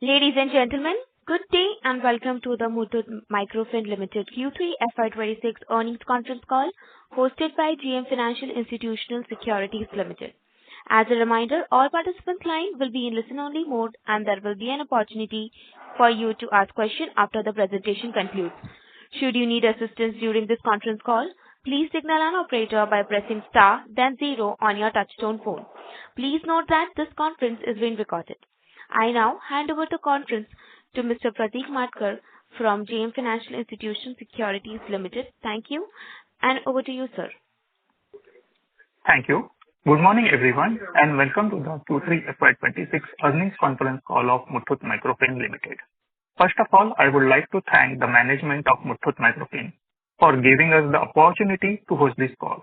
Ladies and gentlemen, good day and welcome to the Muthoot Microfin Limited Q3FY26 earnings conference call hosted by JM Financial Institutional Securities Limited. As a reminder, all participants' lines will be in listen-only mode and there will be an opportunity for you to ask questions after the presentation concludes. Should you need assistance during this conference call, please signal an operator by pressing star then 0 on your touchtone phone. Please note that this conference is being recorded. I now hand over the conference to Mr. Prateek Matkar from JM Financial Institutional Securities Limited. Thank you, and over to you, sir. Thank you. Good morning, everyone, and welcome to the Q3FY26 earnings conference call of Muthoot Microfin Limited. First of all, I would like to thank the management of Muthoot Microfin for giving us the opportunity to host this call.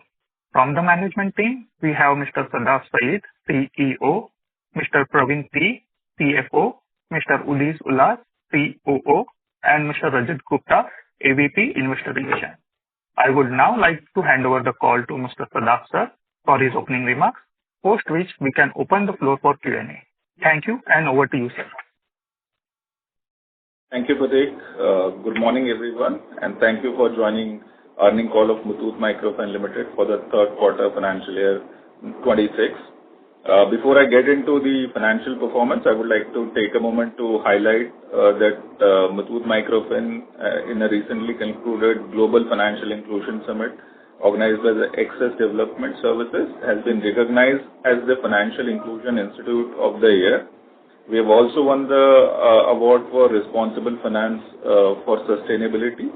From the management team, we have Mr. Sadaf Saeed, CEO, Mr. Praveen T, CFO, Mr. Ulis Ullas, COO, and Mr. Rajat Gupta, AVP Investor Relations. I would now like to hand over the call to Mr. Sadaf sir for his opening remarks, post which we can open the floor for Q&A. Thank you, and over to you, sir. Thank you, Prateek. Good morning, everyone, and thank you for joining earnings call of Muthoot Microfin Limited for the third quarter financial year 26. Before I get into the financial performance, I would like to take a moment to highlight that Muthoot Microfin in a recently concluded Global Financial Inclusion Summit organized by the Access Development Services has been recognized as the Financial Inclusion Institute of the Year. We have also won the award for Responsible Finance for Sustainability.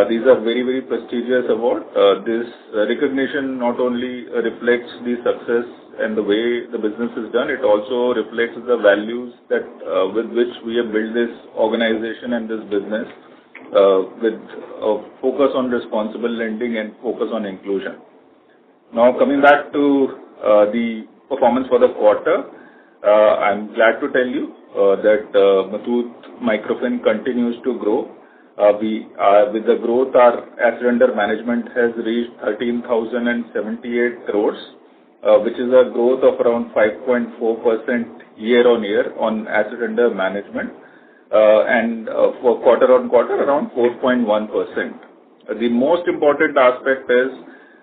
These are very, very prestigious awards. This recognition not only reflects the success and the way the business is done, it also reflects the values that with which we have built this organization and this business with a focus on responsible lending and focus on inclusion. Now, coming back to the performance for the quarter, I'm glad to tell you that Muthoot Microfin continues to grow. With the growth, our asset under management has reached 13,078 crores, which is a growth of around 5.4% year-on-year on asset under management, and for quarter-on-quarter around 4.1%. The most important aspect is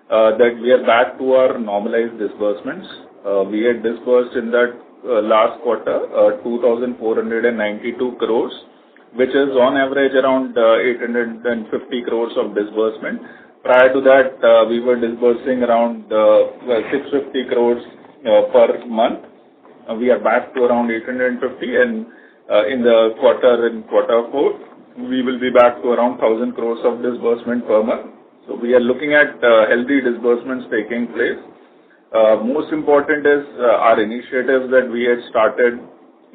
that we are back to our normalized disbursements. We had disbursed in that last quarter 2,492 crores, which is on average around 850 crores of disbursement. Prior to that, we were disbursing around 650 crores per month. We are back to around 850, and in quarter 4, we will be back to around 1,000 crores of disbursement per month. So we are looking at healthy disbursements taking place. Most important is our initiatives that we had started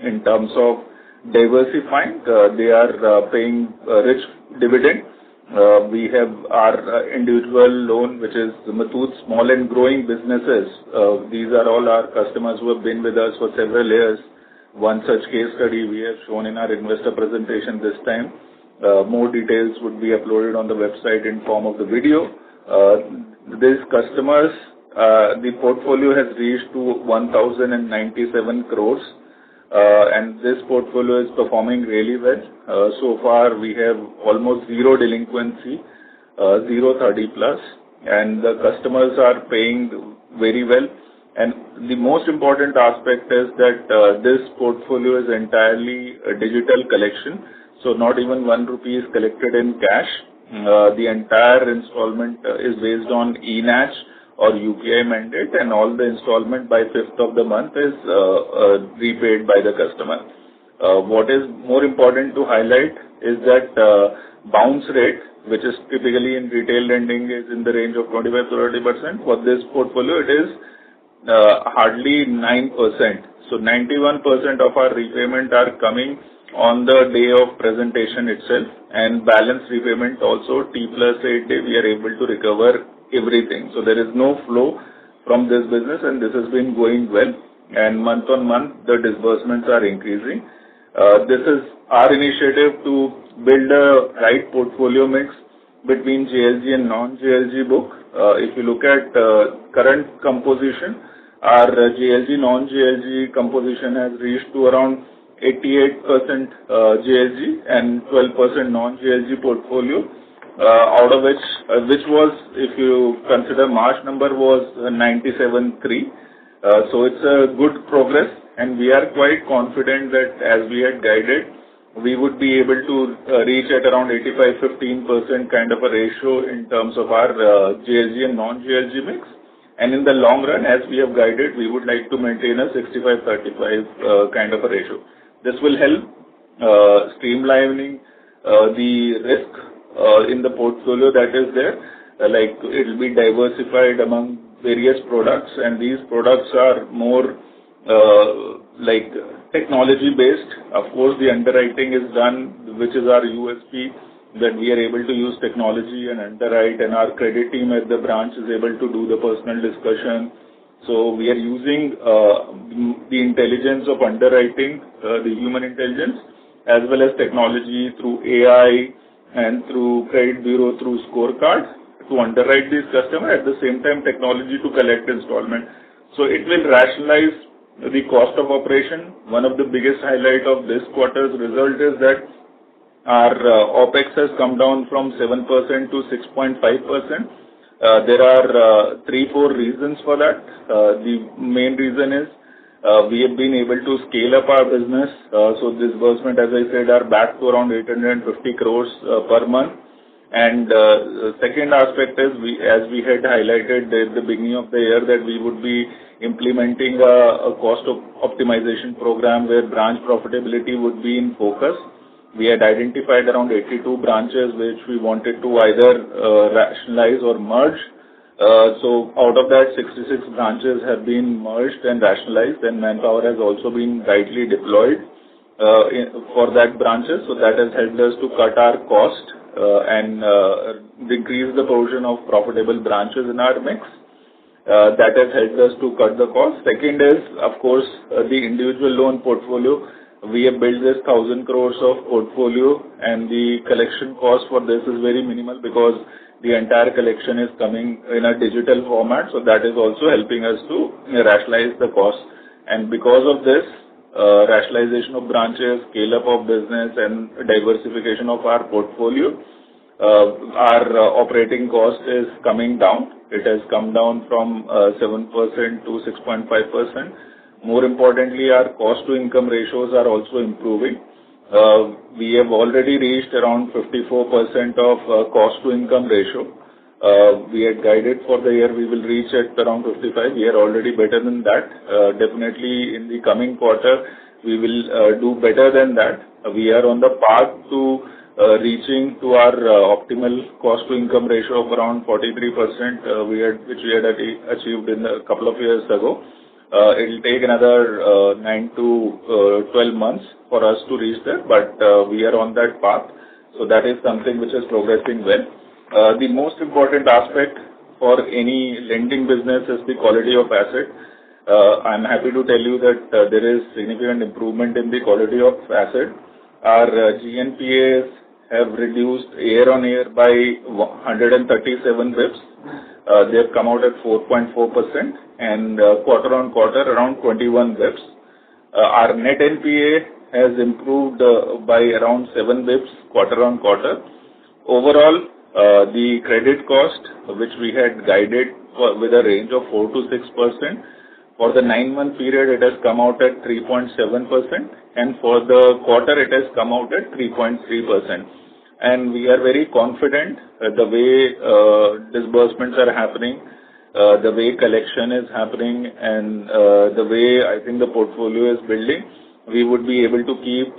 in terms of diversifying. They are paying rich dividend. We have our individual loan, which is Muthoot Small and Growing Businesses. These are all our customers who have been with us for several years. One such case study we have shown in our investor presentation this time. More details would be uploaded on the website in form of the video. These customers, the portfolio has reached to 1,097 crores. And this portfolio is performing really well. So far, we have almost zero delinquency, 30 plus, and the customers are paying very well. And the most important aspect is that this portfolio is entirely a digital collection. So not even 1 rupee is collected in cash. The entire installment is based on e-NACH or UPI mandate, and all the installment by 5th of the month is repaid by the customer. What is more important to highlight is that bounce rate, which is typically in retail lending, is in the range of 25 to 30%. For this portfolio, it is hardly 9%. So 91% of our repayment are coming on the day of presentation itself, and balance repayment also T plus 8 day we are able to recover everything. So there is no flow from this business, and this has been going well, and month on month the disbursements are increasing. This is our initiative to build a right portfolio mix between JLG and non-JLG book. If you look at current composition, our JLG non-JLG composition has reached to around 88% JLG and 12% non-JLG portfolio, out of which was, if you consider March number, was 97.3. So it's a good progress, and we are quite confident that as we had guided, we would be able to reach at around 85-15% kind of a ratio in terms of our JLG and non-JLG mix. And in the long run, as we have guided, we would like to maintain a 65-35 kind of a ratio. This will help streamlining the risk in the portfolio that is there. Like it will be diversified among various products, and these products are more like technology based. Of course, the underwriting is done, which is our USP, that we are able to use technology and underwrite, and our credit team at the branch is able to do the personal discussion. So we are using the intelligence of underwriting, the human intelligence, as well as technology through AI and through credit bureau, through scorecard, to underwrite these customers, at the same time technology to collect installment. So it will rationalize the cost of operation. One of the biggest highlight of this quarter's result is that our OPEX has come down from 7% to 6.5%. There are 3-4 reasons for that. The main reason is we have been able to scale up our business. So disbursement, as I said, are back to around 850 crores per month. And second aspect is, as we had highlighted at the beginning of the year, that we would be implementing a cost optimization program where branch profitability would be in focus. We had identified around 82 branches which we wanted to either rationalize or merge. So out of that, 66 branches have been merged and rationalized, and manpower has also been rightly deployed for that branches. So that has helped us to cut our cost and decrease the portion of profitable branches in our mix. That has helped us to cut the cost. Second is, of course, the individual loan portfolio. We have built this 1,000 crores of portfolio, and the collection cost for this is very minimal because the entire collection is coming in a digital format. So that is also helping us to rationalize the cost. And because of this, rationalization of branches, scale up of business, and diversification of our portfolio, our operating cost is coming down. It has come down from 7% to 6.5%. More importantly, our cost to income ratios are also improving. We have already reached around 54% of cost to income ratio. We had guided for the year we will reach at around 55. We are already better than that. Definitely in the coming quarter, we will do better than that. We are on the path to reaching to our optimal cost to income ratio of around 43%, which we had achieved in a couple of years ago. It will take another 9 to 12 months for us to reach there, but we are on that path. So that is something which is progressing well. The most important aspect for any lending business is the quality of asset. I'm happy to tell you that there is significant improvement in the quality of asset. Our GNPAs have reduced year on year by 137 bps. They have come out at 4.4%, and quarter on quarter around 21 bps. Our net NPA has improved by around 7 bps quarter on quarter. Overall, the credit cost, which we had guided with a range of 4 to 6%, for the 9-month period, it has come out at 3.7%, and for the quarter, it has come out at 3.3%. And we are very confident the way disbursements are happening, the way collection is happening, and the way I think the portfolio is building, we would be able to keep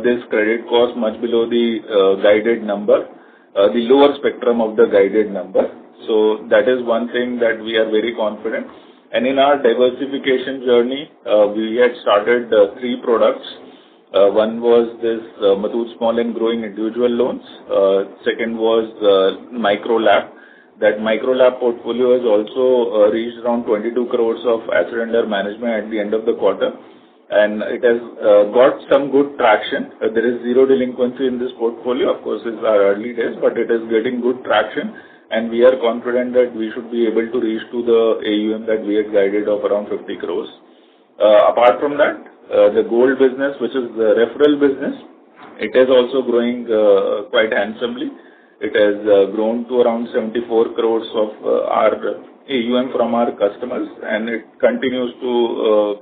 this credit cost much below the guided number, the lower spectrum of the guided number. So that is one thing that we are very confident. And in our diversification journey, we had started 3 products. One was this Muthoot small and growing individual loans. Second was Micro LAP. That Micro LAP portfolio has also reached around 22 crores of asset under management at the end of the quarter. And it has got some good traction. There is zero delinquency in this portfolio. Of course, it's our early days, but it is getting good traction. And we are confident that we should be able to reach to the AUM that we had guided of around 50 crores. Apart from that, the gold business, which is the referral business, it is also growing quite handsomely. It has grown to around 74 crores of our AUM from our customers, and it continues to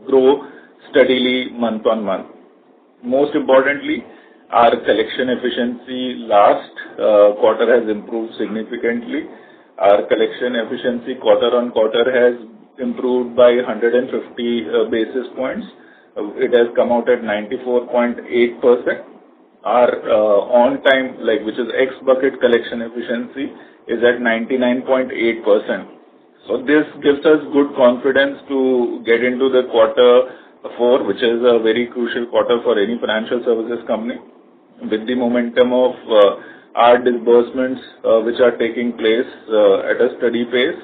grow steadily month on month. Most importantly, our collection efficiency last quarter has improved significantly. Our collection efficiency quarter on quarter has improved by 150 basis points. It has come out at 94.8%. Our on-time, which is X-bucket collection efficiency, is at 99.8%. So this gives us good confidence to get into the quarter 4, which is a very crucial quarter for any financial services company, with the momentum of our disbursements which are taking place at a steady pace,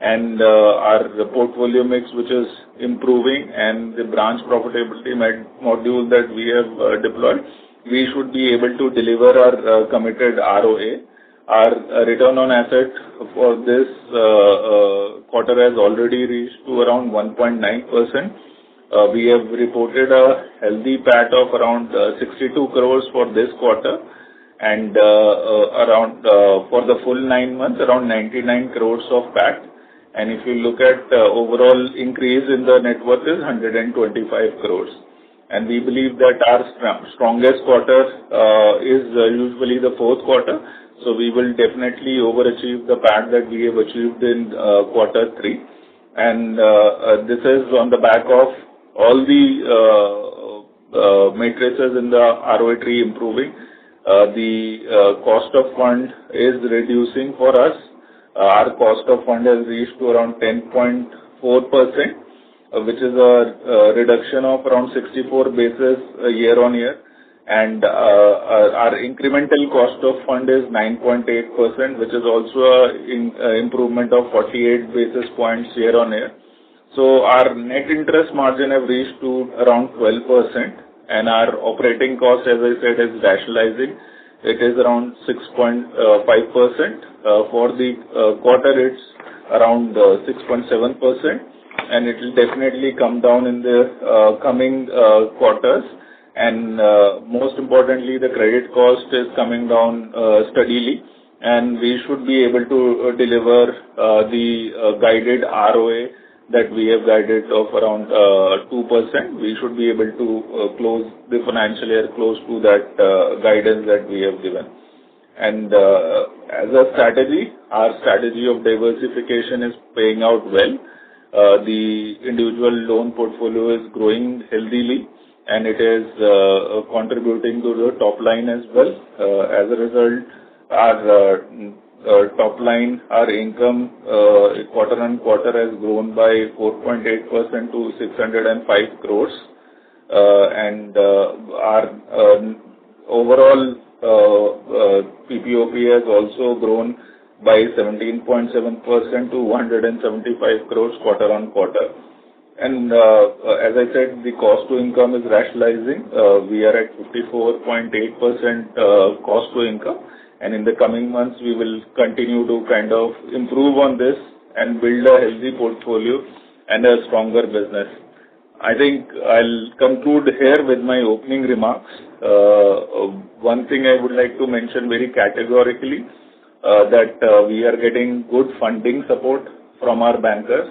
and our portfolio mix which is improving, and the branch profitability module that we have deployed. We should be able to deliver our committed ROA. Our return on asset for this quarter has already reached to around 1.9%. We have reported a healthy PAT of around 62 crores for this quarter, and around for the full 9 months, around 99 crores of PAT. And if you look at overall increase in the net worth is 125 crores. And we believe that our strongest quarter is usually the fourth quarter. So we will definitely overachieve the PAT that we have achieved in quarter 3. And this is on the back of all the matrices in the ROA tree improving. The cost of fund is reducing for us. Our cost of fund has reached to around 10.4%, which is a reduction of around 64 basis year on year. And our incremental cost of fund is 9.8%, which is also an improvement of 48 basis points year on year. So our net interest margin have reached to around 12%, and our operating cost, as I said, is rationalizing. It is around 6.5%. For the quarter, it's around 6.7%, and it will definitely come down in the coming quarters. And most importantly, the credit cost is coming down steadily, and we should be able to deliver the guided ROA that we have guided of around 2%. We should be able to close the financial year close to that guidance that we have given. And as a strategy, our strategy of diversification is paying out well. The individual loan portfolio is growing healthily, and it is contributing to the top line as well. As a result, our top line, our income quarter on quarter has grown by 4.8% to 605 crores. And our overall PPOP has also grown by 17.7% to 175 crores quarter on quarter. And as I said, the cost to income is rationalizing. We are at 54.8% cost to income. And in the coming months, we will continue to kind of improve on this and build a healthy portfolio and a stronger business. I think I'll conclude here with my opening remarks. One thing I would like to mention very categorically, that we are getting good funding support from our bankers.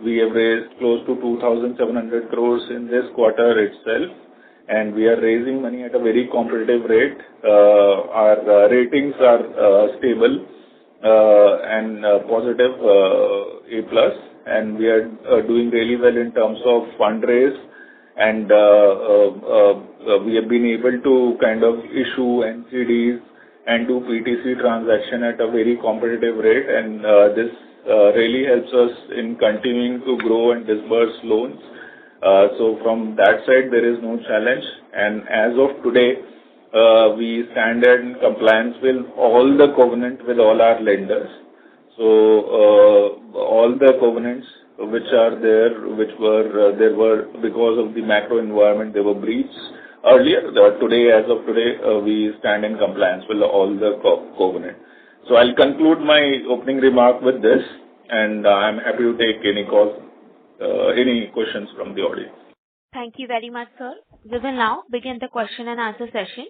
We have raised close to 2,700 crores in this quarter itself, and we are raising money at a very competitive rate. Our ratings are stable and positive, A+, and we are doing really well in terms of fundraise, and we have been able to kind of issue NCDs and do PTC transaction at a very competitive rate, and this really helps us in continuing to grow and disburse loans. So from that side, there is no challenge. And as of today, we stand in compliance with all the covenants with all our lenders. So all the covenants which are there, there were because of the macro environment, they were breached earlier. Today, as of today, we stand in compliance with all the covenants. So I'll conclude my opening remark with this, and I'm happy to take any calls any questions from the audience. Thank you very much, sir. We will now begin the question and answer session.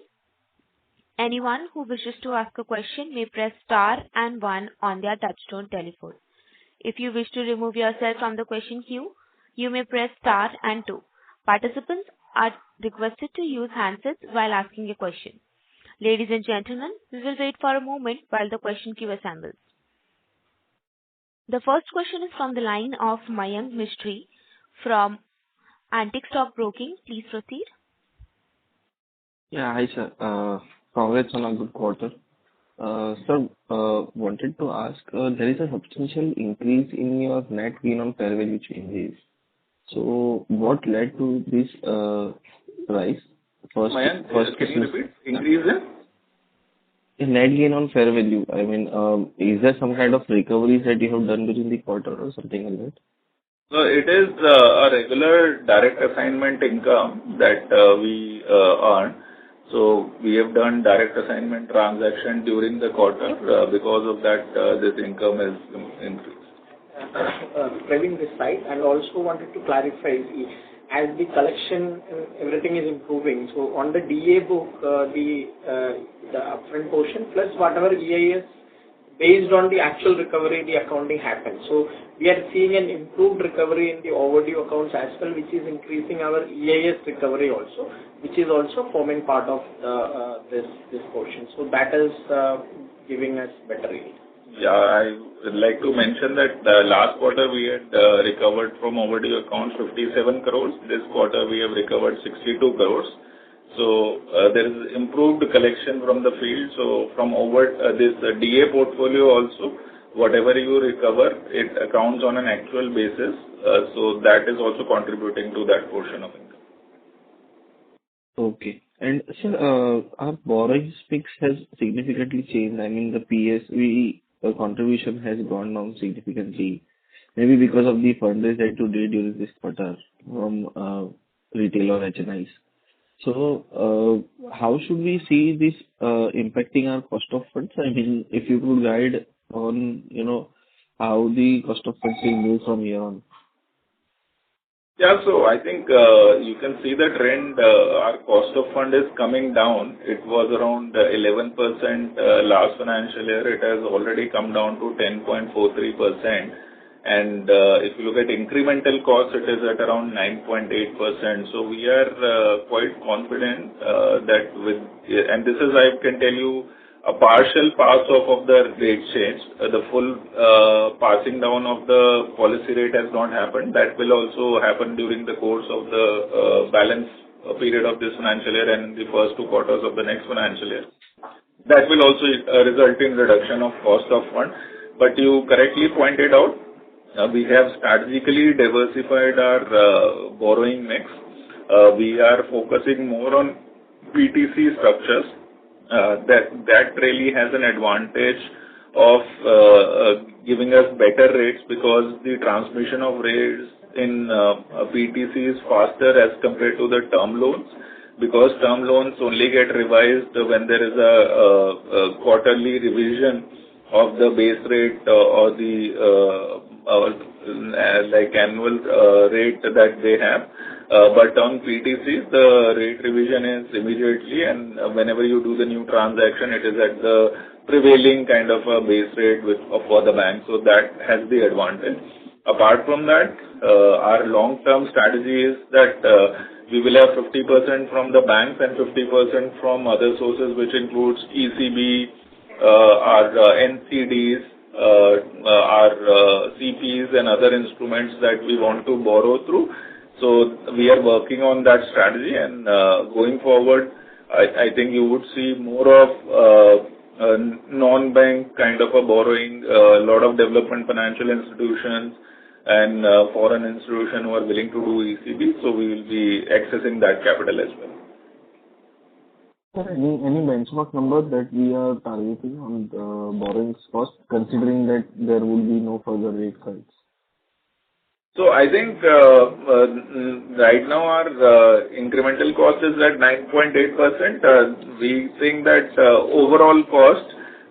Anyone who wishes to ask a question may press star and one on their touchtone telephone. If you wish to remove yourself from the question queue, you may press star and two. Participants are requested to use handsets while asking a question. Ladies and gentlemen, we will wait for a moment while the question queue assembles. The first question is from the line of Mayank Mistry from Antique Stock Broking. Please proceed. Yeah, hi sir. Congrats on a good quarter. Sir, wanted to ask, there is a substantial increase in your net gain on fair value changes. So what led to this rise? Mayank, can you repeat? Increase in net gain on fair value. I mean, is there some kind of recoveries that you have done during the quarter or something like that? So it is a regular direct assignment income that we earn. So we have done direct assignment transaction during the quarter. Because of that, this income is increased. Praveen this side, and also wanted to clarify, as the collection, everything is improving. So on the DA book, the upfront portion plus whatever EIS, based on the actual recovery, the accounting happens. So we are seeing an improved recovery in the overdue accounts as well, which is increasing our EIS recovery also, which is also forming part of this portion. So that is giving us better yield. Yeah, I would like to mention that last quarter we had recovered from overdue accounts 57 crores. This quarter we have recovered 62 crores. So there is improved collection from the field. So from this DA portfolio also, whatever you recover, it accounts on an actual basis. So that is also contributing to that portion of income. Okay. And sir, our borrowing mix has significantly changed. I mean, the PSV contribution has gone down significantly, maybe because of the fundraise that you did during this quarter from retail or HNIs. So, how should we see this impacting our cost of funds? I mean, if you could guide on, how the cost of funds will move from here on. Yeah, so I think you can see the trend. Our cost of fund is coming down. It was around 11% last financial year. It has already come down to 10.43%. And if you look at incremental cost, it is at around 9.8%. So we are quite confident that and this is, I can tell you, a partial pass-off of the rate change. The full passing down of the policy rate has not happened. That will also happen during the course of the balance period of this financial year and in the first 2 quarters of the next financial year. That will also result in reduction of cost of fund. But you correctly pointed out, we have strategically diversified our borrowing mix. We are focusing more on PTC structures. That really has an advantage of giving us better rates because the transmission of rates in PTC is faster as compared to the term loans, because term loans only get revised when there is a quarterly revision of the base rate or the like annual rate that they have. But on PTCs, the rate revision is immediately, and whenever you do the new transaction, it is at the prevailing kind of a base rate for the bank. So that has the advantage. Apart from that, our long-term strategy is that we will have 50% from the banks and 50% from other sources, which includes ECB, our NCDs, our CPs and other instruments that we want to borrow through. So we are working on that strategy, and going forward, I think you would see more of non-bank kind of a borrowing, a lot of development financial institutions and foreign institutions who are willing to do ECB. So we will be accessing that capital as well. Sir, any benchmark number that we are targeting on the borrowings cost, considering that there will be no further rate cuts? So I think right now our incremental cost is at 9.8%. We think that overall cost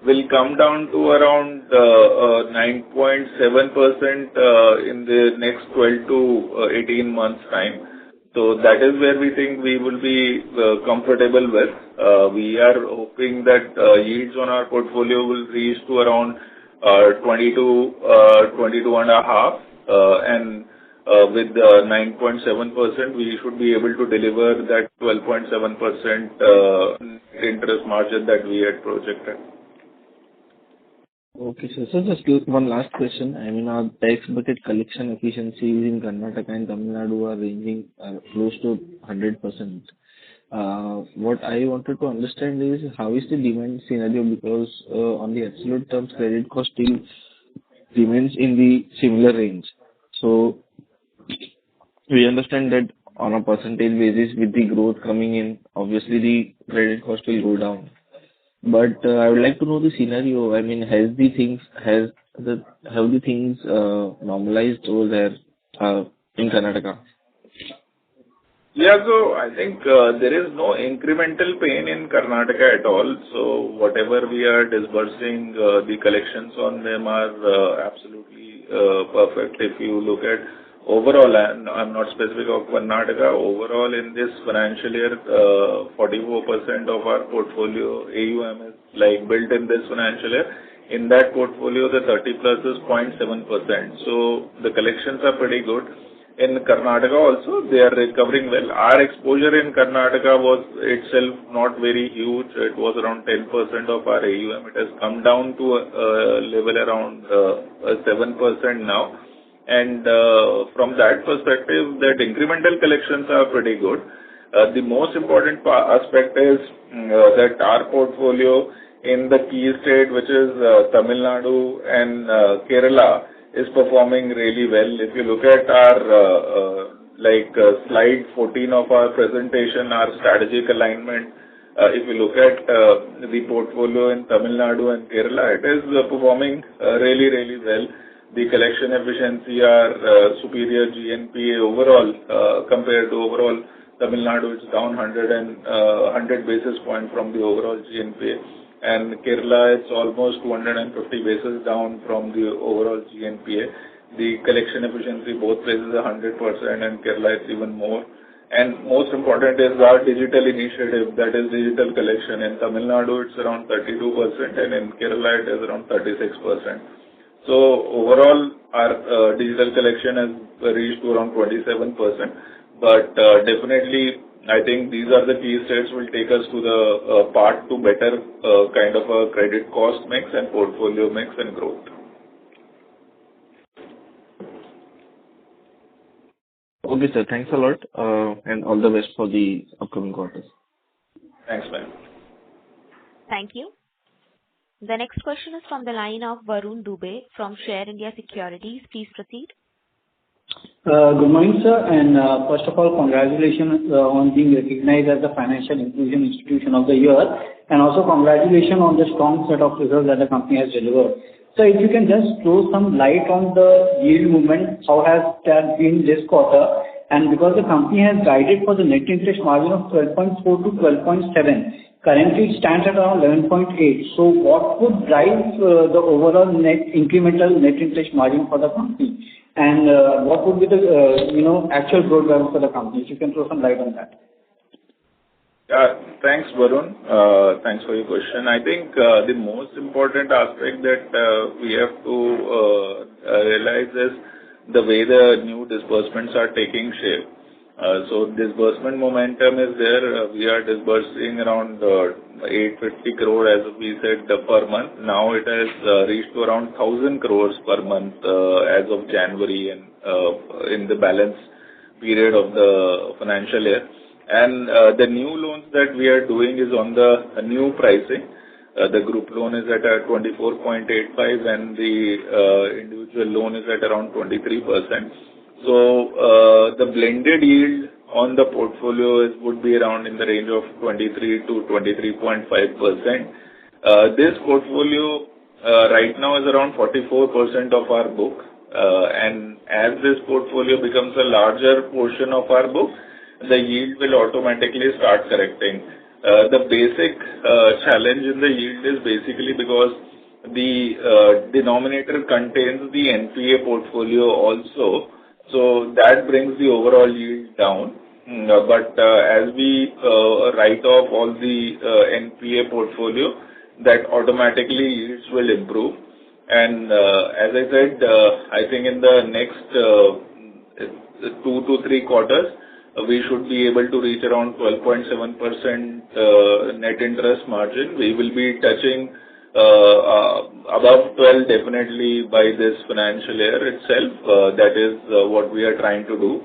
will come down to around 9.7% in the next 12 to 18 months' time. So that is where we think we will be comfortable with. We are hoping that yields on our portfolio will reach to around 22.5, and with 9.7%, we should be able to deliver that 12.7% interest margin that we had projected. Okay, sir. So just one last question. I mean, our tax bucket collection efficiencies in Karnataka and Tamil Nadu are ranging close to 100%. What I wanted to understand is how is the demand scenario, because on the absolute terms, credit cost still remains in the similar range. So we understand that on a percentage basis, with the growth coming in, obviously the credit cost will go down. But I would like to know the scenario. I mean, have the things normalized over there in Karnataka? Yeah, so I think there is no incremental pain in Karnataka at all. So whatever we are disbursing, the collections on them are absolutely perfect. If you look at overall, and I'm not specific of Karnataka, overall in this financial year, 44% of our portfolio AUM is like built in this financial year. In that portfolio, the 30 plus is 0.7%. So the collections are pretty good. In Karnataka also, they are recovering well. Our exposure in Karnataka was itself not very huge. It was around 10% of our AUM. It has come down to a level around 7% now. And from that perspective, that incremental collections are pretty good. The most important aspect is that our portfolio in the key state, which is Tamil Nadu and Kerala, is performing really well. If you look at our slide 14 of our presentation, our strategic alignment, if you look at the portfolio in Tamil Nadu and Kerala, it is performing really, really well. The collection efficiency are superior GNPA overall compared to overall Tamil Nadu. It's down 100 basis points from the overall GNPA. And Kerala, it's almost 250 basis down from the overall GNPA. The collection efficiency both places 100%, and Kerala is even more. And most important is our digital initiative, that is digital collection. In Tamil Nadu, it's around 32%, and in Kerala, it is around 36%. So overall, our digital collection has reached to around 27%. But definitely, I think these are the key states will take us to the path to better kind of a credit cost mix and portfolio mix and growth. Okay, sir. Thanks a lot, and all the best for the upcoming quarters. Thanks, man. Thank you. The next question is from the line of Varun Dubey from Share India Securities. Please proceed. Good morning, sir. And first of all, congratulations on being recognized as the Financial Inclusion Institution of the Year. And also congratulations on the strong set of results that the company has delivered. So if you can just throw some light on the yield movement, how has that been this quarter? And because the company has guided for the net interest margin of 12.4 to 12.7, currently it stands at around 11.8. So what would drive the overall incremental net interest margin for the company? And what would be the actual growth driver for the company? If you can throw some light on that. Thanks, Varun. Thanks for your question. I think the most important aspect that we have to realize is the way the new disbursements are taking shape. So disbursement momentum is there. We are disbursing around 850 crore, as we said, per month. Now it has reached to around 1,000 crores per month as of January and in the balance period of the financial year. And the new loans that we are doing is on the new pricing. The group loan is at 24.85 and the individual loan is at around 23%. So the blended yield on the portfolio would be around in the range of 23 to 23.5%. This portfolio right now is around 44% of our book. And as this portfolio becomes a larger portion of our book, the yield will automatically start correcting. The basic challenge in the yield is basically because the denominator contains the NPA portfolio also, so that brings the overall yield down. But as we write off all the NPA portfolio, that automatically yields will improve. And as I said, I think in the next 2 to 3 quarters, we should be able to reach around 12.7% net interest margin. We will be touching above 12 definitely by this financial year itself. That is what we are trying to do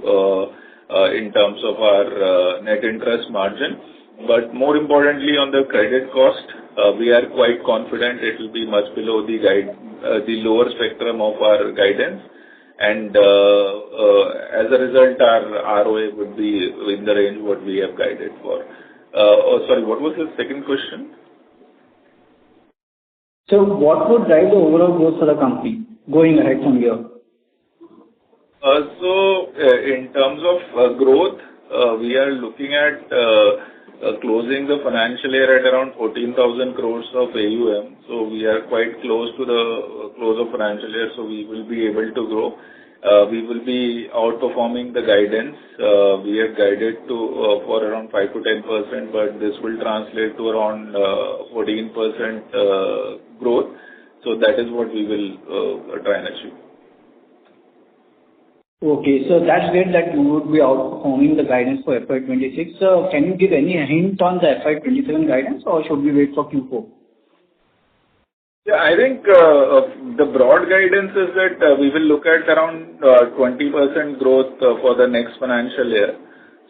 in terms of our net interest margin. But more importantly, on the credit cost, we are quite confident it will be much below the lower spectrum of our guidance. And as a result, our ROA would be in the range what we have guided for. What was the second question? So what would drive the overall growth for the company going ahead from here? In terms of growth, we are looking at closing the financial year at around 14,000 crores of AUM. So we are quite close to the close of financial year, so we will be able to grow. We will be outperforming the guidance. We have guided for around 5 to 10%, but this will translate to around 14% growth. So that is what we will try and achieve. Okay, so that's great that you would be outperforming the guidance for FY26. So can you give any hint on the FY27 guidance, or should we wait for Q4? Yeah, I think the broad guidance is that we will look at around 20% growth for the next financial year.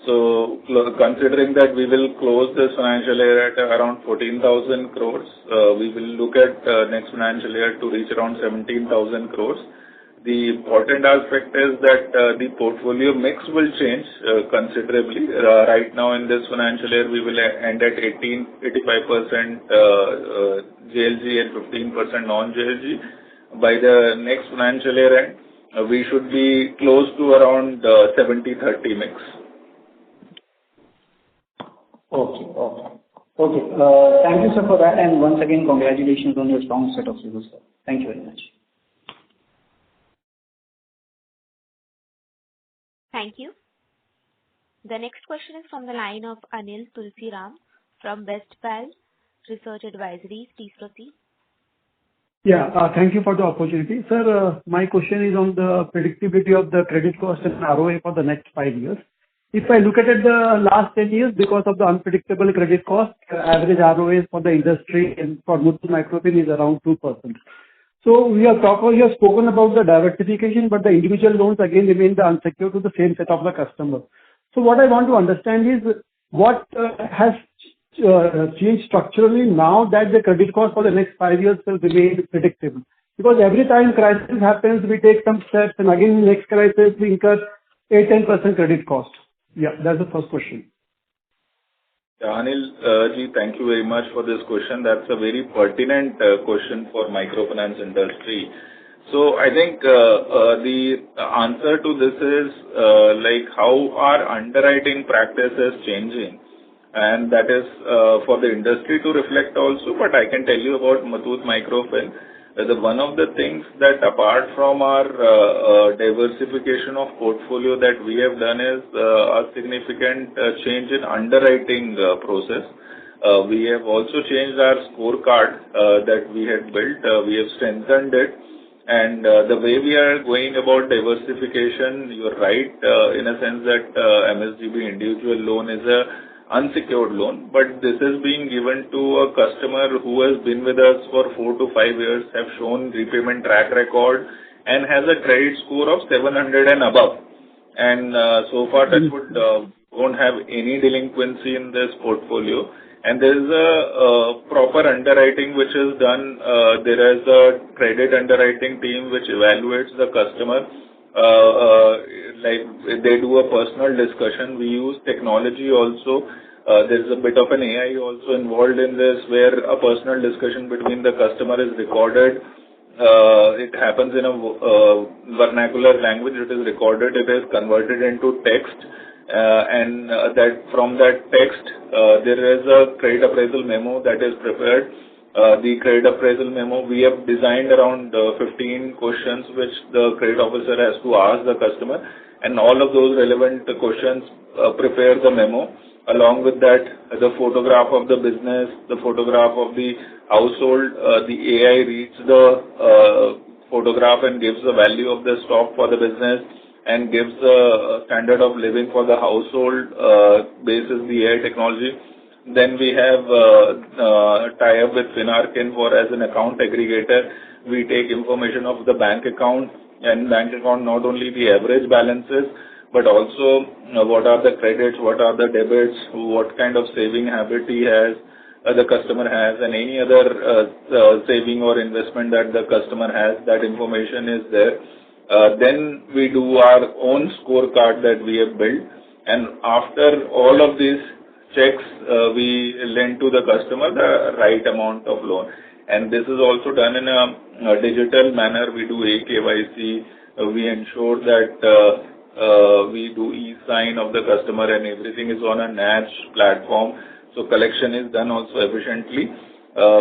So considering that we will close this financial year at around 14,000 crores, we will look at next financial year to reach around 17,000 crores. The important aspect is that the portfolio mix will change considerably. Right now in this financial year, we will end at 85% JLG and 15% non-JLG. By the next financial year end, we should be close to around 70-30 mix. Okay. Thank you, sir, for that. And once again, congratulations on your strong set of results, sir. Thank you very much. Thank you. The next question is from the line of Anil Tulsiram from Bestpal Research Advisories. Please proceed. Yeah, thank you for the opportunity. Sir, my question is on the predictability of the credit cost and ROA for the next 5 years. If I look at it the last 10 years, because of the unpredictable credit cost, average ROA for the industry and for Muthoot Microfin is around 2%. So we have spoken about the diversification, but the individual loans again remain the unsecured to the same set of the customer. So what I want to understand is what has changed structurally now that the credit cost for the next 5 years will remain predictable. Because every time crisis happens, we take some steps, and again next crisis we incur 8-10% credit cost. Yeah, that's the first question. Anil ji, thank you very much for this question. That's a very pertinent question for microfinance industry. So I think the answer to this is like how our underwriting practice is changing, and that is for the industry to reflect also. But I can tell you about Muthoot Microfin. One of the things that apart from our diversification of portfolio that we have done is a significant change in underwriting process. We have also changed our scorecard that we had built. We have strengthened it. And the way we are going about diversification, you're right, in a sense that MSGB individual loan is a unsecured loan, but this is being given to a customer who has been with us for 4 to 5 years, have shown repayment track record, and has a credit score of 700 and above. And so far, that would don't have any delinquency in this portfolio. And there is a proper underwriting which is done. There is a credit underwriting team which evaluates the customer. Like they do a personal discussion. We use technology also. There is a bit of an AI also involved in this, where a personal discussion between the customer is recorded. It happens in a vernacular language. It is recorded. It is converted into text, and that from that text, there is a credit appraisal memo that is prepared. The credit appraisal memo, we have designed around 15 questions which the credit officer has to ask the customer, and all of those relevant questions prepare the memo. Along with that, the photograph of the business, the photograph of the household, the AI reads the photograph and gives the value of the stock for the business and gives the standard of living for the household basis the AI technology. Then we have tie-up with Finarkin for as an account aggregator. We take information of the bank account, and bank account not only the average balances, but also what are the credits, what are the debits, what kind of saving habit he has, the customer has, and any other saving or investment that the customer has, that information is there. Then we do our own scorecard that we have built, and after all of these checks, we lend to the customer the right amount of loan. And this is also done in a digital manner. We do KYC, we ensure that we do e-sign of the customer, and everything is on a NACH platform. So collection is done also efficiently.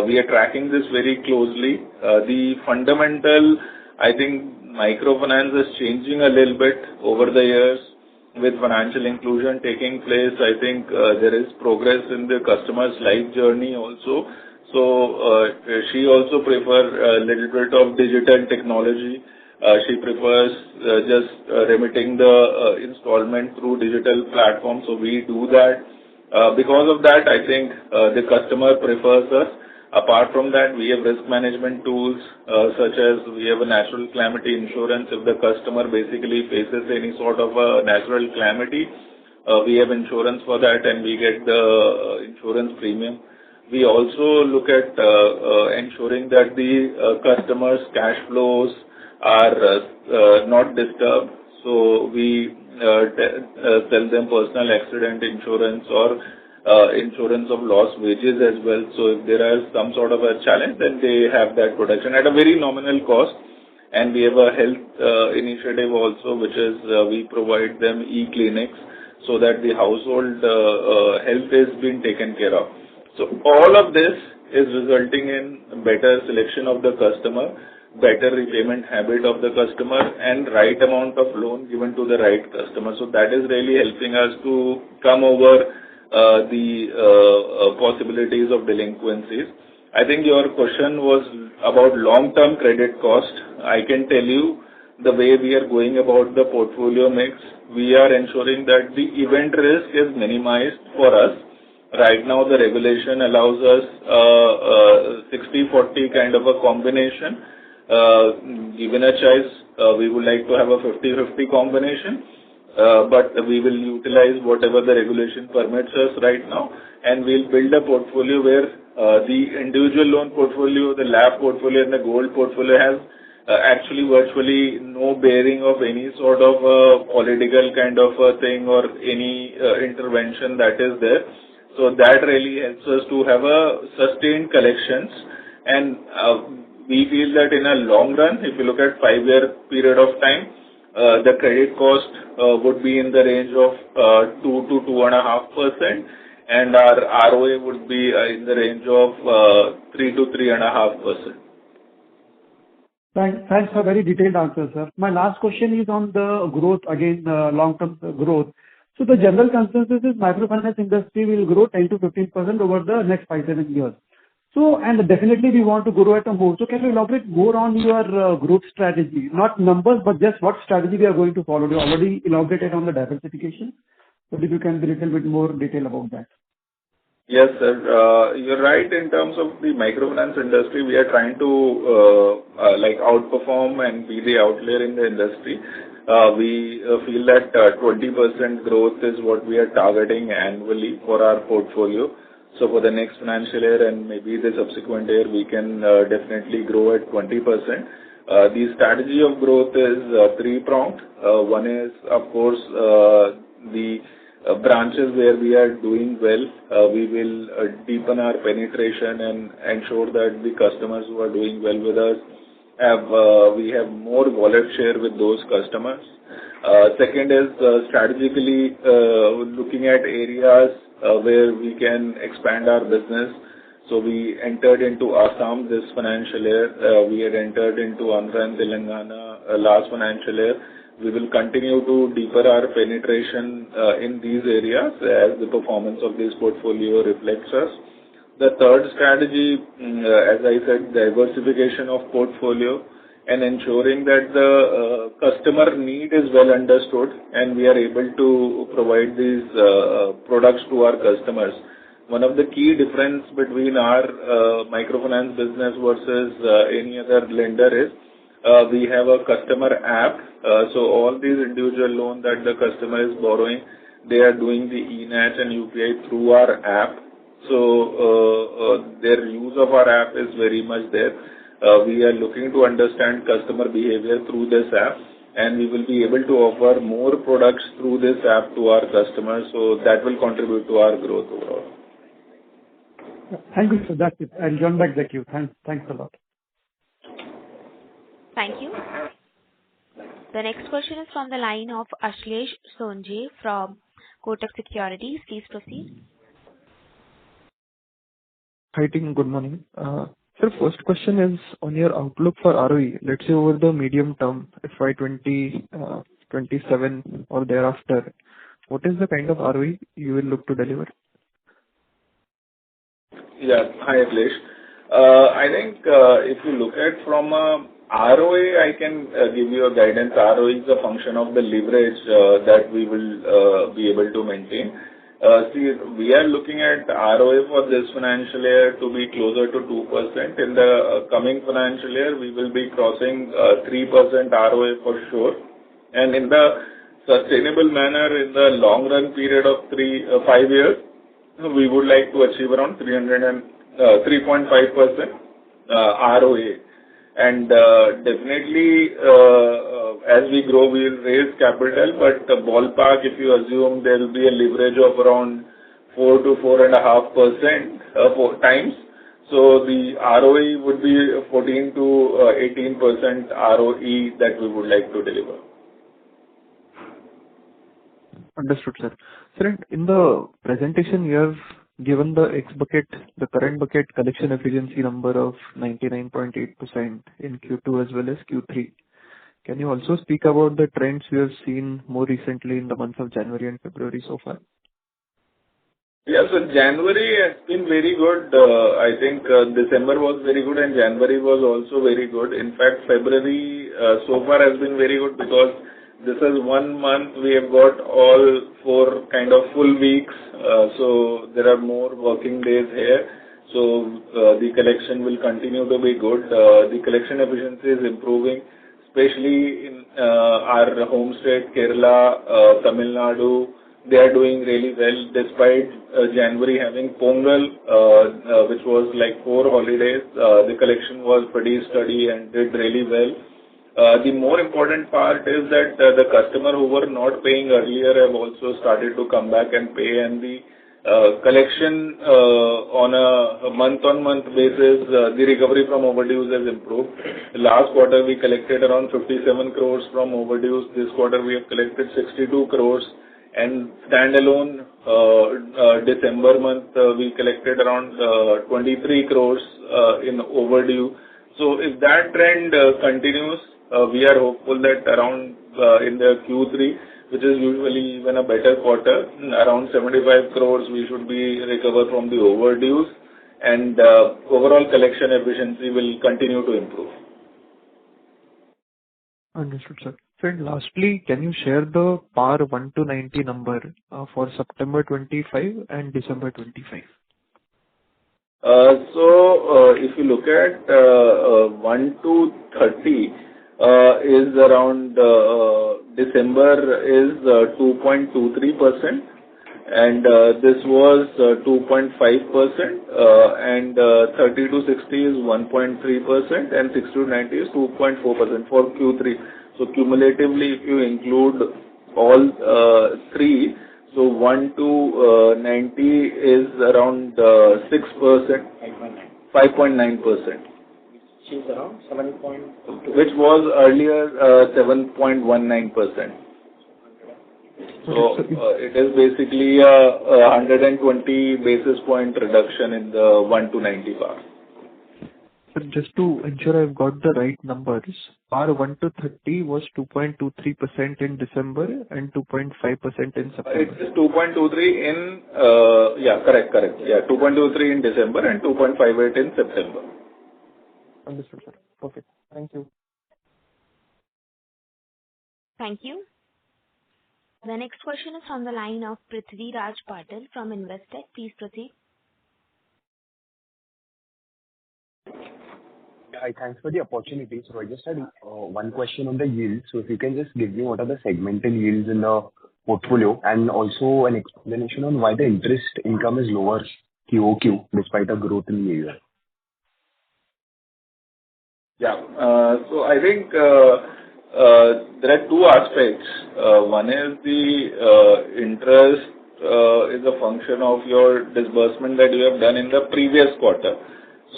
We are tracking this very closely. The fundamental, I think, microfinance is changing a little bit over the years with financial inclusion taking place. I think there is progress in the customer's life journey also. So she also prefers a little bit of digital technology. She prefers just remitting the installment through digital platforms. So we do that. Because of that, I think the customer prefers us. Apart from that, we have risk management tools such as we have a natural calamity insurance. If the customer basically faces any sort of a natural calamity, we have insurance for that, and we get the insurance premium. We also look at ensuring that the customer's cash flows are not disturbed. So we sell them personal accident insurance or insurance of lost wages as well. So if there is some sort of a challenge, then they have that protection at a very nominal cost. And we have a health initiative also, which is we provide them e-clinics so that the household health is being taken care of. So all of this is resulting in better selection of the customer, better repayment habit of the customer, and right amount of loan given to the right customer. So that is really helping us to come over the possibilities of delinquencies. I think your question was about long-term credit cost. I can tell you the way we are going about the portfolio mix. We are ensuring that the event risk is minimized for us. Right now, the regulation allows us 60-40 kind of a combination. Given a choice, we would like to have a 50-50 combination. But we will utilize whatever the regulation permits us right now, and we'll build a portfolio where the individual loan portfolio, the LAP portfolio, and the gold portfolio has actually virtually no bearing of any sort of political kind of a thing or any intervention that is there. So that really helps us to have a sustained collections, and we feel that in a long run, if you look at 5-year period of time, the credit cost would be in the range of 2 to 2.5%, and our ROA would be in the range of 3 to 3.5%. Thanks for very detailed answer, sir. My last question is on the growth, again, long-term growth. So the general consensus is microfinance industry will grow 10 to 15% over the next 5-7 years. So, and definitely we want to grow at a more. So can you elaborate more on your growth strategy? Not numbers, but just what strategy we are going to follow. You already elaborated on the diversification. So if you can be a little bit more detail about that. Yes, sir. You're right in terms of the microfinance industry. We are trying to outperform and be the outlier in the industry. We feel that 20% growth is what we are targeting annually for our portfolio. So for the next financial year and maybe the subsequent year, we can definitely grow at 20%. The strategy of growth is three-pronged. One is, of course, the branches where we are doing well. We will deepen our penetration and ensure that the customers who are doing well with us we have more wallet share with those customers. Second is strategically looking at areas where we can expand our business. So we entered into Assam this financial year. We had entered into Andhra and Telangana last financial year. We will continue to deepen our penetration in these areas as the performance of this portfolio reflects us. The third strategy, as I said, diversification of portfolio and ensuring that the customer need is well understood and we are able to provide these products to our customers. One of the key difference between our microfinance business versus any other lender is we have a customer app. So all these individual loan that the customer is borrowing, they are doing the e-NACH and UPI through our app. So their use of our app is very much there. We are looking to understand customer behavior through this app, and we will be able to offer more products through this app to our customers. So that will contribute to our growth overall. Thank you, sir. That's it. I'll join back the queue. Thanks a lot. Thank you. The next question is from the line of Ashlesh Sonje from Kotak Securities. Please proceed. Hi, team. Good morning. Sir, first question is on your outlook for ROE. Let's say over the medium term, FY27 or thereafter, what is the kind of ROE you will look to deliver? Yeah. Hi, Ashlesh. I think if you look at from a ROA, I can give you a guidance. ROE is a function of the leverage that we will be able to maintain. See, we are looking at ROA for this financial year to be closer to 2%. In the coming financial year, we will be crossing 3% ROA for sure. And in the sustainable manner, in the long run period of 5 years, we would like to achieve around 3.5% ROA. And definitely, as we grow, we will raise capital, but ballpark, if you assume there will be a leverage of around 4 to 4.5% times. So the ROE would be 14 to 18% ROE that we would like to deliver. Understood, sir. Sir, in the presentation, you have given the the current bucket collection efficiency number of 99.8% in Q2 as well as Q3. Can you also speak about the trends we have seen more recently in the months of January and February so far? Yeah, so January has been very good. I think December was very good and January was also very good. In fact, February so far has been very good because this is 1 month we have got all 4 kind of full weeks. So there are more working days here. So the collection will continue to be good. The collection efficiency is improving, especially in our home state, Kerala, Tamil Nadu. They are doing really well despite January having Pongal, which was like 4 holidays. The collection was pretty steady and did really well. The more important part is that the customer who were not paying earlier have also started to come back and pay, and the collection on a month-on-month basis, the recovery from overdues has improved. Last quarter, we collected around 57 crores from overdues. This quarter, we have collected 62 crores. And standalone December month, we collected around 23 crores in overdue. So if that trend continues, we are hopeful that around in the Q3, which is usually even a better quarter, around 75 crores we should be recovered from the overdues, and overall collection efficiency will continue to improve. Understood, sir. So lastly, can you share the PAR 1 to 90 number for September 25 and December 25? So if you look at 1 to 30 is around December is 2.23%, and this was 2.5%, and 30 to 60 is 1.3%, and 60 to 90 is 2.4% for Q3. So cumulatively, if you include all 3, so 1 to 90 is around 6%, 5.9%. Which is around 7.2. Which was earlier 7.19%. So it is basically a 120 basis point reduction in the 1 to 90 bar. So just to ensure I've got the right numbers, our 1 to 30 was 2.23% in December and 2.5% in September. It is 2.23 in, correct. Yeah, 2.23 in December and 2.58 in September. Understood, sir. Perfect. Thank you. Thank you. The next question is from the line of Prithvi Raj Patil from Investec. Please proceed. Hi, thanks for the opportunity. So I just had one question on the yield. So if you can just give me what are the segmental yields in the portfolio, and also an explanation on why the interest income is lower QOQ despite a growth in the AUM. Yeah. So I think there are two aspects. One is the interest is a function of your disbursement that you have done in the previous quarter.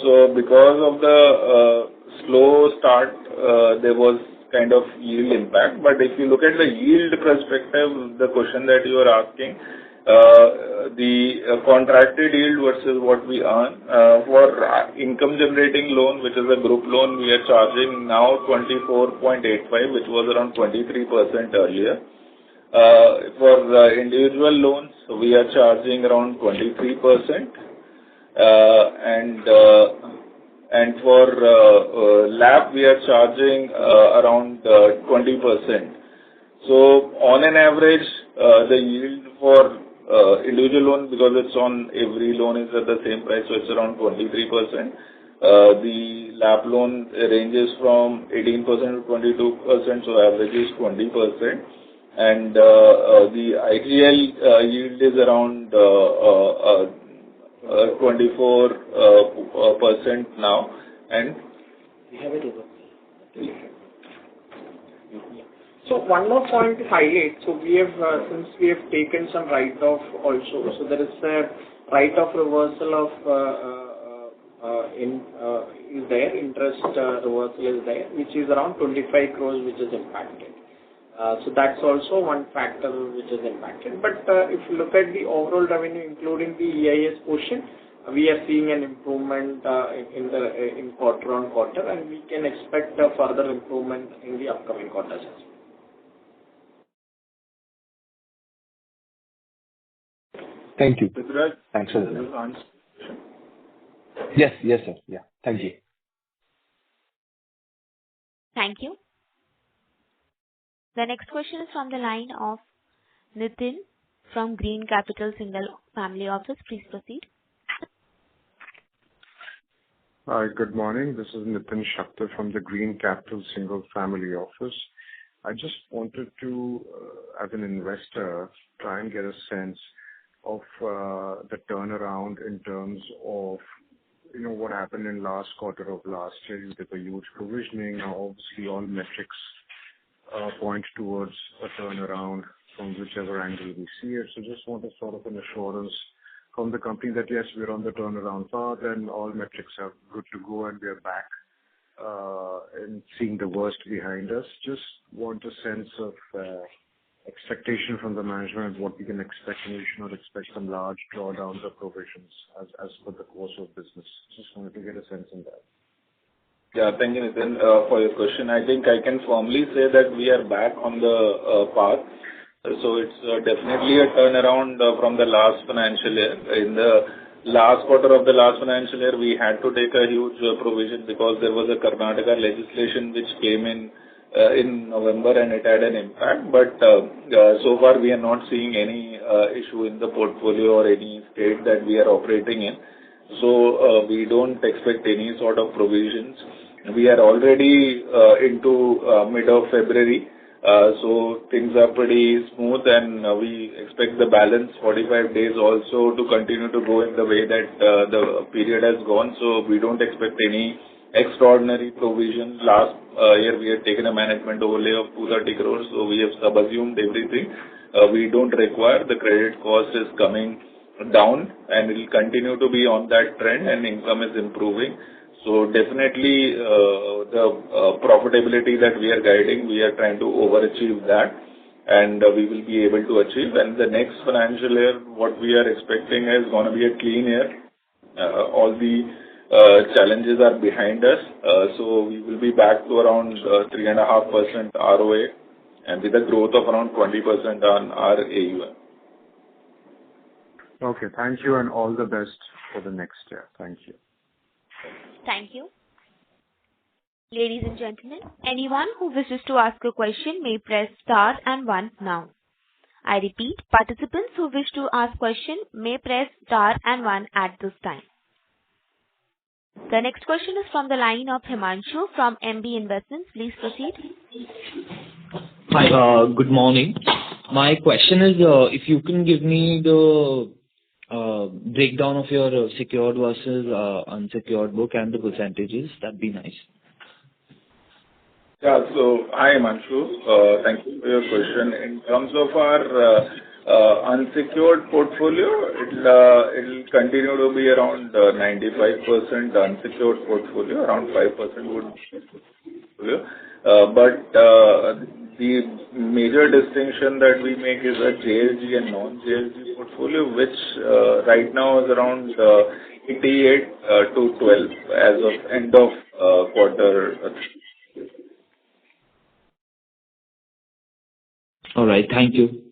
So because of the slow start, there was kind of yield impact. But if you look at the yield perspective, the question that you are asking, the contracted yield versus what we earn for income generating loan, which is a group loan, we are charging now 24.85, which was around 23% earlier. For individual loans, we are charging around 23%. And for LAP, we are charging around 20%. So on an average, the yield for individual loan, because it's on every loan, is at the same price, so it's around 23%. The LAP loan ranges from 18% to 22%, so average is 20%. And the IGL yield is around 24% now, and we have it over. So one more point to highlight. So we have, since we have taken some write-off also, so there is a write-off reversal of is there, interest reversal is there, which is around 25 crores, which is impacted. So that's also one factor which is impacted. But if you look at the overall revenue, including the EIS portion, we are seeing an improvement in quarter on quarter, and we can expect a further improvement in the upcoming quarters as well. Thank you. Prithviraj, Thanks for this is that. answer. Yes, sir. Yeah. Thank you. Thank you. The next question is from the line of Nitin from Green Capital Single Family Office. Please proceed. Hi, good morning. This is Nitin Shakta from the Green Capital Single Family Office. I just wanted to, as an investor, try and get a sense of the turnaround in terms of, what happened in last quarter of last year. You did a huge provisioning. Now, obviously, all metrics point towards a turnaround from whichever angle we see it. So just want a sort of an assurance from the company that, yes, we're on the turnaround path and all metrics are good to go and we are back and seeing the worst behind us. Just want a sense of expectation from the management, what we can expect, and we should not expect some large drawdowns of provisions as per the course of business. Just wanted to get a sense on that. Yeah, thank you, Nitin, for your question. I think I can firmly say that we are back on the path. So it's definitely a turnaround from the last financial year. In the last quarter of the last financial year, we had to take a huge provision because there was a Karnataka legislation which came in November, and it had an impact. But so far, we are not seeing any issue in the portfolio or any state that we are operating in. So we don't expect any sort of provisions. We are already into mid of February. So things are pretty smooth, and we expect the balance 45 days also to continue to go in the way that the period has gone. So we don't expect any extraordinary provision. Last year, we had taken a management overlay of 230 crores, so we have subsumed everything. We don't require. The credit cost is coming down, and it will continue to be on that trend, and income is improving. So definitely, the profitability that we are guiding, we are trying to overachieve that. and we will be able to achieve. And the next financial year, what we are expecting is going to be a clean year. All the challenges are behind us, so we will be back to around 3.5% ROA, and with a growth of around 20% on our AUM. Okay, thank you, and all the best for the next year. Thank you. Thank you. Ladies and gentlemen, anyone who wishes to ask a question may press star and one now. I repeat, participants who wish to ask question may press star and one at this time. The next question is from the line of Himanshu from MB Investments. Please proceed. Hi, good morning. My question is, if you can give me the breakdown of your secured versus unsecured book and the percentages, that'd be nice. Yeah. So hi, Himanshu. Thank you for your question. In terms of our unsecured portfolio, it'll continue to be around 95% unsecured portfolio, around 5% would be portfolio. But the major distinction that we make is a JLG and non-JLG portfolio, which right now is around 88 to 12 as of end of quarter. All right. Thank you.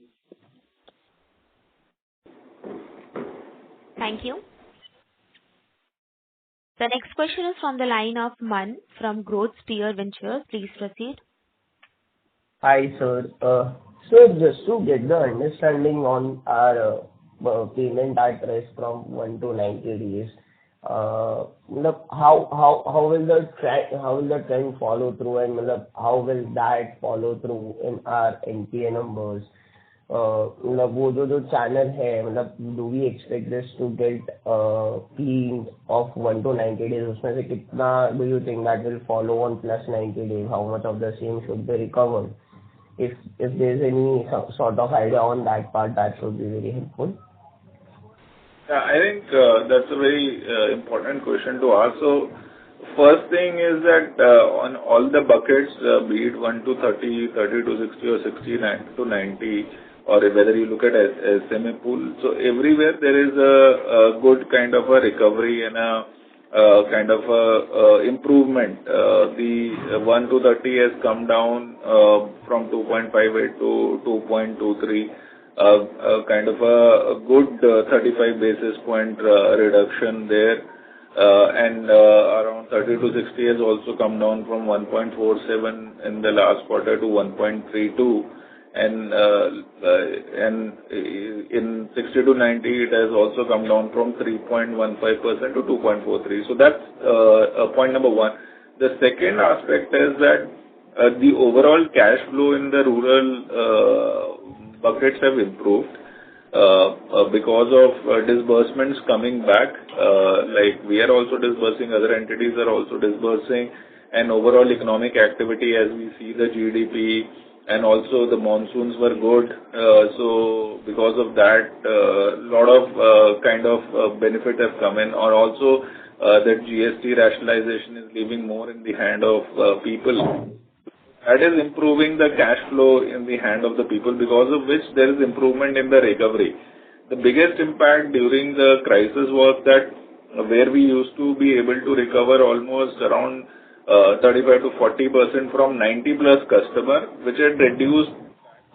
Thank you. The next question is from the line of Man from Growth Sphere Ventures. Please proceed. Hi, sir. Sir, just to get the understanding on our payment at risk from 1 to 90 days, how will the trend follow through, and how will that follow through in our NPA numbers? वो जो channel है, do we expect this to get cleaned of 1 to 90 days? उसमें से कितना do you think that will follow on plus 90 days? How much of the same should be recovered? If there's any sort of idea on that part, that should be very helpful. Yeah, I think that's a very important question to ask. So first thing is that on all the buckets, be it 1 to 30, 30 to 60 or 60 to 90, or whether you look at SMA pool, so everywhere there is a good kind of a recovery and a kind of a improvement. The 1 to 30 has come down from 2.58 to 2.23. Kind of a good 35 basis point reduction there, and around 30 to 60 has also come down from 1.47 in the last quarter to 1.32, and in 60 to 90 it has also come down from 3.15% to 2.43. So that's point number one. The second aspect is that the overall cash flow in the rural buckets have improved because of disbursements coming back. Like we are also disbursing, other entities are also disbursing, and overall economic activity as we see the GDP, and also the monsoons were good. So because of that, a lot of kind of benefit have come in, or also that GST rationalization is leaving more in the hand of people. That is improving the cash flow in the hand of the people, because of which there is improvement in the recovery. The biggest impact during the crisis was that where we used to be able to recover almost around 35 to 40% from 90 plus customer, which had reduced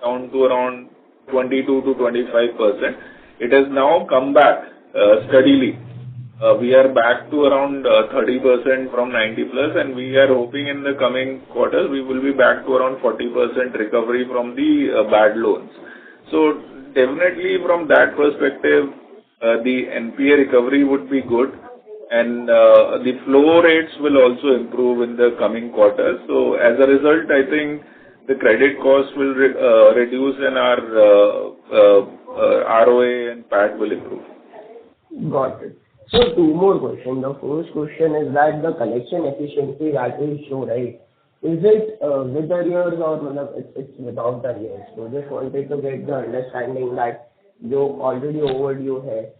down to around 22 to 25%. It has now come back steadily. We are back to around 30% from 90 plus, and we are hoping in the coming quarters we will be back to around 40% recovery from the bad loans. So definitely from that perspective, the NPA recovery would be good, and the flow rates will also improve in the coming quarters. So as a result, I think the credit cost will reduce, and our ROA and PAT will improve. Got it. So two more questions. The first question is that the collection efficiency that we show, right, is it with arrears or it's without arrears? So just wanted to get the understanding that jo already overdue hai,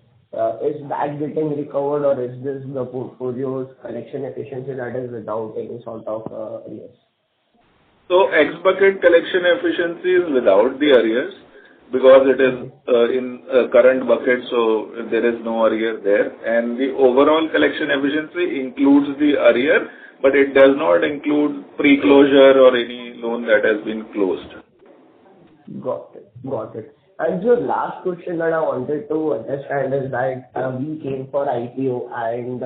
is that getting recovered, or is this the portfolio's collection efficiency that is without any sort of arrears? So X-bucket collection efficiency is without the arrears because it is in current bucket, so there is no arrear there. And the overall collection efficiency includes the arrear, but it does not include pre-closure or any loan that has been closed. Got it. Got it. And the last question that I wanted to understand is that we came for IPO, and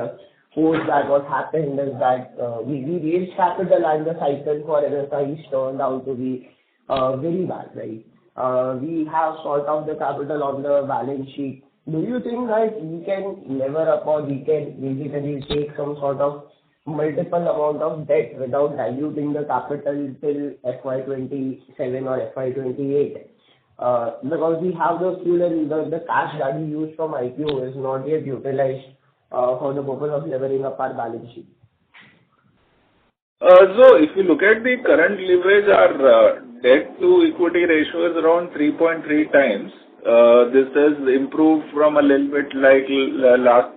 post that what happened is that we raised capital and the cycle for MFIs turned out to be very bad, right? We have sort of the capital on the balance sheet. Do you think that we can lever up, or we can basically take some sort of multiple amount of debt without diluting the capital till FY27 or FY28? Because we have the fuel and the cash that we use from IPO is not yet utilized for the purpose of levering up our balance sheet. So if you look at the current leverage, our debt to equity ratio is around 3.3 times. This has improved from a little bit like last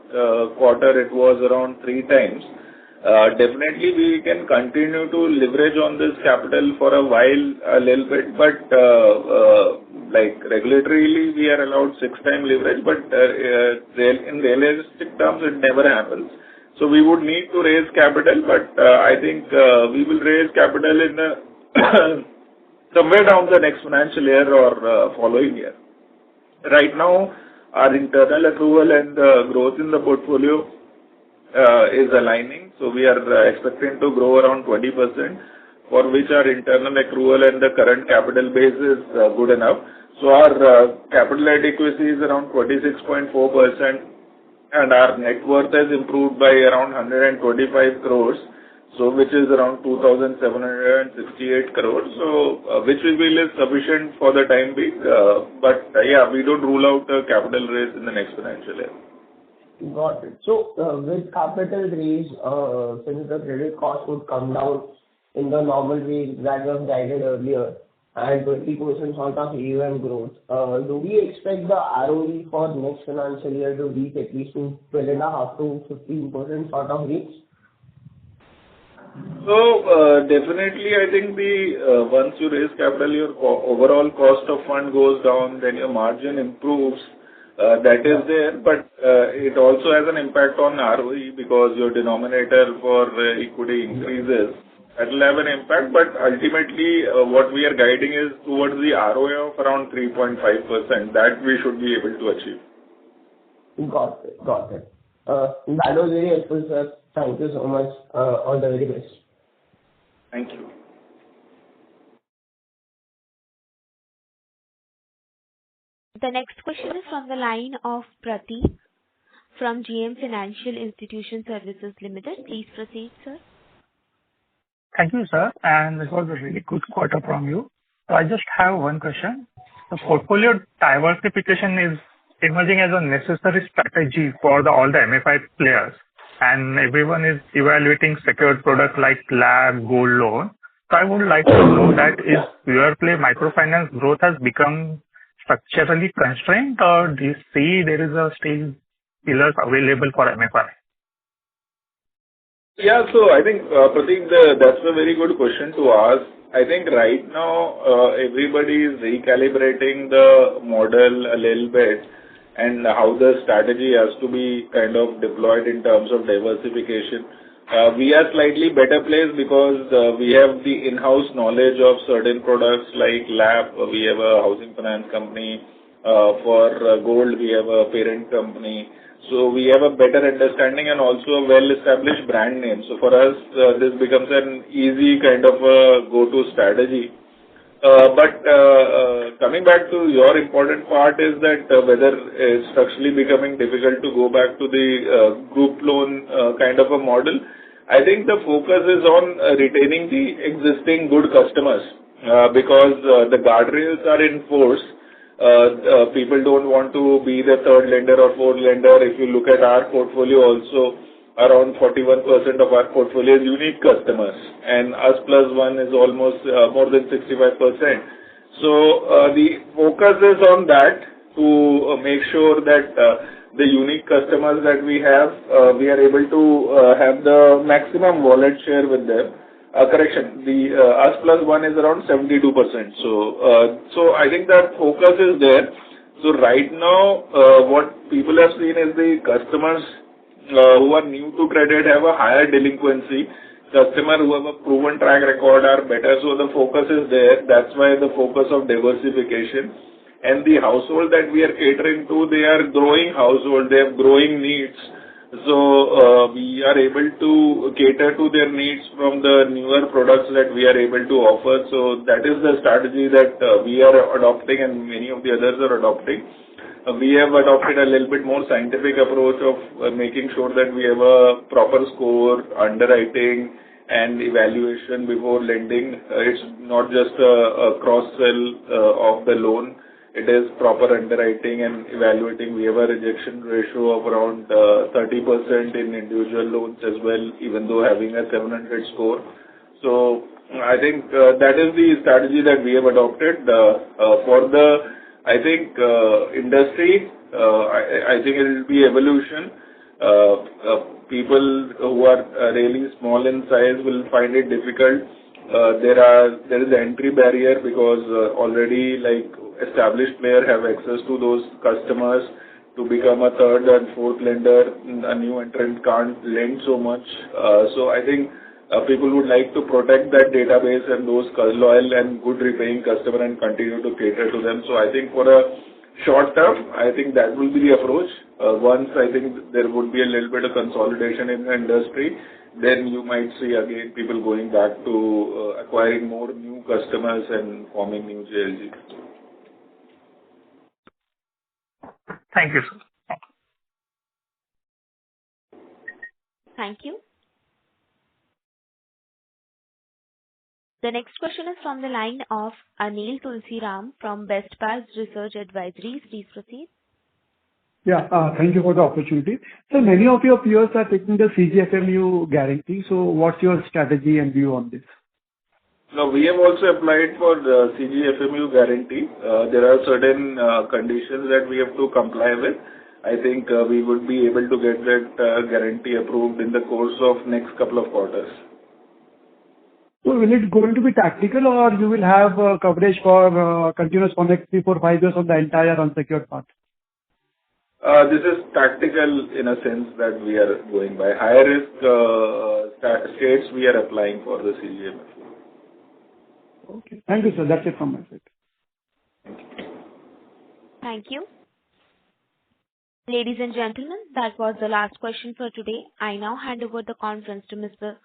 quarter, it was around 3 times. Definitely we can continue to leverage on this capital for a while, a little bit, but like regulatorily we are allowed 6 times leverage, but in realistic terms it never happens. So we would need to raise capital, but I think we will raise capital in somewhere down the next financial year or following year. Right now, our internal accrual and growth in the portfolio is aligning. So we are expecting to grow around 20%, for which our internal accrual and the current capital base is good enough. So our capital adequacy is around 26.4%, and our net worth has improved by around 125 crores, so which is around 2,768 crores. So which we feel is sufficient for the time being. But yeah, we don't rule out a capital raise in the next financial year. Got it. So, with capital raise, since the credit cost would come down in the normal way that was guided earlier, and 20% sort of AUM growth, do we expect the ROE for next financial year to reach at least 12.5% to 15% sort of reach? So, definitely, I think once you raise capital, your overall cost of fund goes down, then your margin improves. That is there, but it also has an impact on ROE because your denominator for equity increases. That will have an impact, but ultimately what we are guiding is towards the ROA of around 3.5%. That we should be able to achieve. Got it. Got it. That was very helpful, sir. Thank you so much. All the very best. Thank you. The next question is from the line of Prateek from GM Financial Institution Services Limited. Please proceed, sir. Thank you, sir. And this was a really good quarter from you. So I just have one question. The portfolio diversification is emerging as a necessary strategy for all the MFI players, and everyone is evaluating secured products like LAP, gold loan. So I would like to know that is pure play microfinance growth has become structurally constrained, or do you see there is a still pillars available for MFI? Yeah, so I think, Prateek, that's a very good question to ask. I think right now, everybody is recalibrating the model a little bit and how the strategy has to be kind of deployed in terms of diversification. We are slightly better placed because we have the in-house knowledge of certain products like LAP. We have a housing finance company. For gold, we have a parent company. So we have a better understanding and also a well-established brand name. So for us, this becomes an easy kind of a go-to strategy. But coming back to your important part is that whether it's structurally becoming difficult to go back to the group loan kind of a model. I think the focus is on retaining the existing good customers because the guardrails are in force. People don't want to be the third lender or fourth lender. If you look at our portfolio also, around 41% of our portfolio is unique customers, and us plus one is almost more than 65%. So the focus is on that to make sure that the unique customers that we have, we are able to have the maximum wallet share with them. Correction. The us plus one is around 72%. So I think that focus is there. So right now, what people have seen is the customers who are new to credit have a higher delinquency. Customers who have a proven track record are better. So the focus is there. That's why the focus of diversification. And the household that we are catering to, they are growing household. They have growing needs. So we are able to cater to their needs from the newer products that we are able to offer. So that is the strategy that we are adopting and many of the others are adopting. We have adopted a little bit more scientific approach of making sure that we have a proper score, underwriting and evaluation before lending. It's not just a cross-sell of the loan. It is proper underwriting and evaluating. We have a rejection ratio of around 30% in individual loans as well, even though having a 700 score. So I think that is the strategy that we have adopted. For the, I think, industry, I think it will be evolution. People who are really small in size will find it difficult. There is an entry barrier because already like established players have access to those customers. To become a third and fourth lender, a new entrant can't lend so much. So I think people would like to protect that database and those loyal and good repaying customer and continue to cater to them. So I think for a short term, I think that will be the approach. Once I think there would be a little bit of consolidation in the industry, then you might see again people going back to acquiring more new customers and forming new JLGs. Thank you, sir. Thank you. The next question is from the line of Anil Tulsiram from Best Pass Research Advisories. Please proceed. Yeah, thank you for the opportunity. So many of your peers are taking the CGFMU guarantee. So what's your strategy and view on this? No, we have also applied for the CGFMU guarantee. There are certain conditions that we have to comply with. I think we would be able to get that guarantee approved in the course of next couple of quarters. So will it going to be tactical or you will have coverage for continuous for next 3, 4, 5 years on the entire unsecured part? This is tactical in a sense that we are going by. Higher risk states we are applying for the CGFMU. Okay. Thank you, sir. That's it from my side. Thank you. Ladies and gentlemen, that was the last question for today. I now hand over the conference to Mr.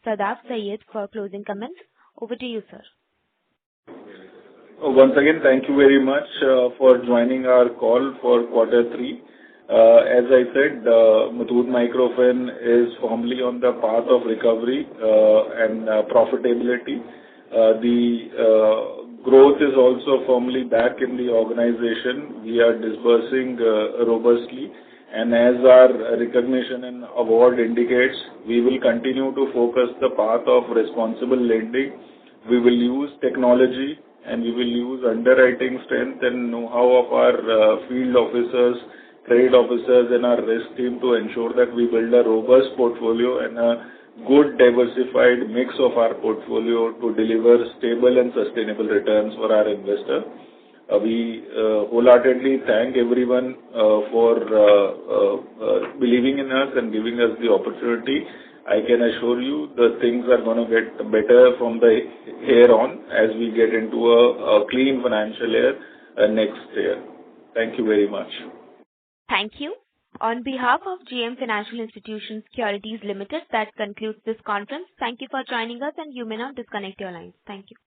Sadaf Syed for closing comments. Over to you, sir. Once again, thank you very much for joining our call for quarter 3. As I said, Muthoot Microfin is firmly on the path of recovery and profitability. The growth is also firmly back in the organization. We are disbursing robustly, and as our recognition and award indicates, we will continue to focus the path of responsible lending. We will use technology and we will use underwriting strength and know-how of our field officers, trade officers and our risk team to ensure that we build a robust portfolio and a good diversified mix of our portfolio to deliver stable and sustainable returns for our investor. We wholeheartedly thank everyone for believing in us and giving us the opportunity. I can assure you that things are going to get better from the here on as we get into a clean financial year next year. Thank you very much. Thank you. On behalf of GM Financial Institutions Securities Limited, that concludes this conference. Thank you for joining us and you may now disconnect your lines. Thank you.